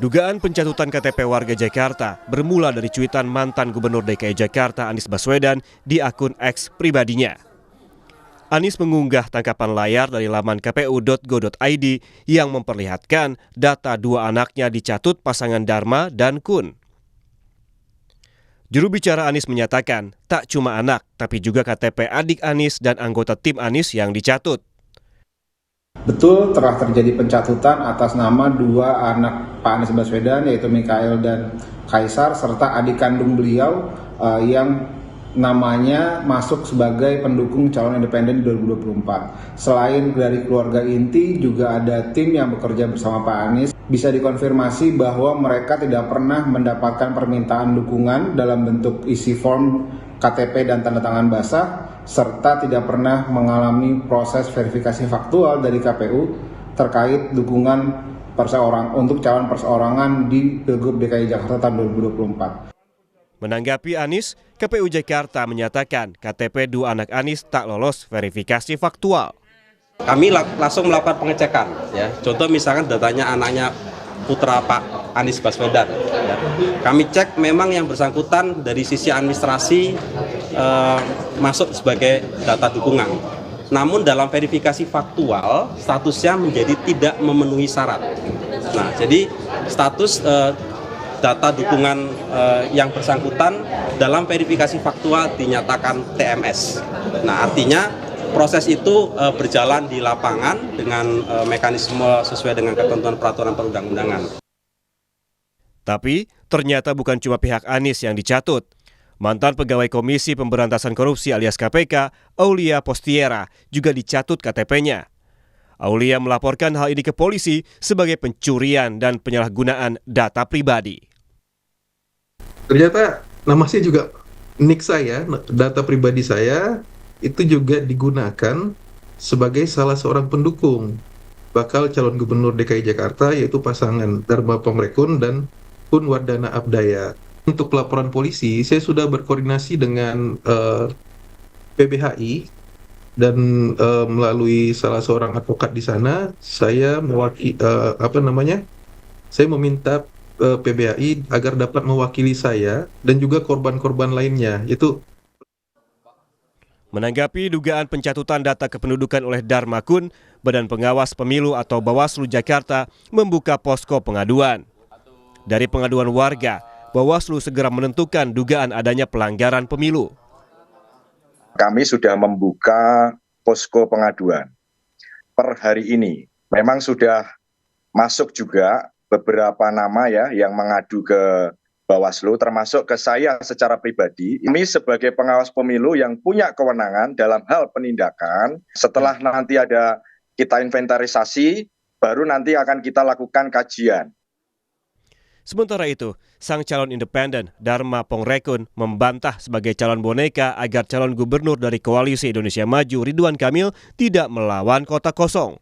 Dugaan pencatutan KTP warga Jakarta bermula dari cuitan mantan Gubernur DKI Jakarta Anies Baswedan di akun X pribadinya. Anies mengunggah tangkapan layar dari laman kpu.go.id yang memperlihatkan data dua anaknya dicatut pasangan Dharma dan Kun. Juru bicara Anies menyatakan tak cuma anak, tapi juga KTP adik Anies dan anggota tim Anies yang dicatut. Betul telah terjadi pencatutan atas nama dua anak Pak Anies Baswedan, yaitu Mikael dan Kaisar, serta adik kandung beliau yang namanya masuk sebagai pendukung calon independen 2024. Selain dari keluarga inti, juga ada tim yang bekerja bersama Pak Anies. Bisa dikonfirmasi bahwa mereka tidak pernah mendapatkan permintaan dukungan dalam bentuk isi form KTP dan tanda tangan basah, serta tidak pernah mengalami proses verifikasi faktual dari KPU terkait dukungan untuk calon perseorangan di Pilgub DKI Jakarta tahun 2024. Menanggapi Anies, KPU Jakarta menyatakan KTP dua anak Anies tak lolos verifikasi faktual. Kami langsung melakukan pengecekan, ya. Contoh misalkan datanya anaknya putra Pak Anies Baswedan. Ya. Kami cek memang yang bersangkutan dari sisi administrasi masuk sebagai data dukungan. Namun dalam verifikasi faktual statusnya menjadi tidak memenuhi syarat. Nah, jadi status data dukungan yang bersangkutan dalam verifikasi faktual dinyatakan TMS. Nah, artinya proses itu berjalan di lapangan dengan mekanisme sesuai dengan ketentuan peraturan perundang-undangan. Tapi ternyata bukan cuma pihak Anies yang dicatut. Mantan pegawai Komisi Pemberantasan Korupsi alias KPK, Aulia Postiera, juga dicatut KTP-nya. Aulia melaporkan hal ini ke polisi sebagai pencurian dan penyalahgunaan data pribadi. Ternyata nama saya juga nik saya, data pribadi saya itu juga digunakan sebagai salah seorang pendukung bakal calon gubernur DKI Jakarta, yaitu pasangan Dharma Pongrekun dan Kun Wardana Abdaya. Untuk laporan polisi, saya sudah berkoordinasi dengan PBHI dan melalui salah seorang advokat di sana, saya saya meminta PBHI agar dapat mewakili saya dan juga korban-korban lainnya. Menanggapi dugaan pencatutan data kependudukan oleh Dharma Kun, Badan Pengawas Pemilu atau Bawaslu Jakarta membuka posko pengaduan. Dari pengaduan warga, Bawaslu segera menentukan dugaan adanya pelanggaran pemilu. Kami sudah membuka posko pengaduan. Per hari ini memang sudah masuk juga beberapa nama ya yang mengadu ke Bawaslu, termasuk ke saya secara pribadi. Kami sebagai pengawas pemilu yang punya kewenangan dalam hal penindakan, setelah nanti ada kita inventarisasi, baru nanti akan kita lakukan kajian. Sementara itu, sang calon independen Dharma Pongrekun membantah sebagai calon boneka agar calon gubernur dari Koalisi Indonesia Maju Ridwan Kamil tidak melawan kota kosong.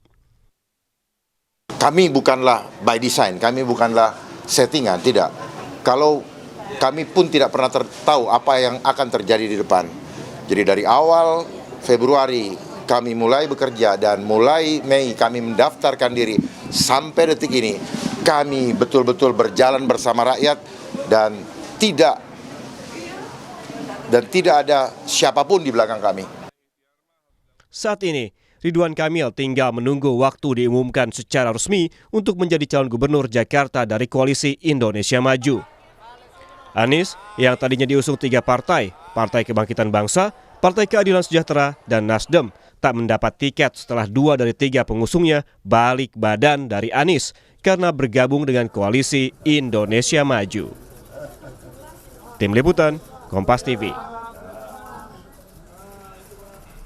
Kami bukanlah by design, kami bukanlah settingan, tidak. Kalau kami pun tidak pernah tahu apa yang akan terjadi di depan. Jadi dari awal Februari kami mulai bekerja dan mulai Mei kami mendaftarkan diri sampai detik ini kami betul-betul berjalan bersama rakyat dan tidak ada siapapun di belakang kami. Saat ini Ridwan Kamil tinggal menunggu waktu diumumkan secara resmi untuk menjadi calon gubernur Jakarta dari Koalisi Indonesia Maju. Anies yang tadinya diusung 3 partai, Partai Kebangkitan Bangsa, Partai Keadilan Sejahtera, dan Nasdem, tak mendapat tiket setelah 2 dari 3 pengusungnya balik badan dari Anies karena bergabung dengan Koalisi Indonesia Maju. Tim Liputan, Kompas TV.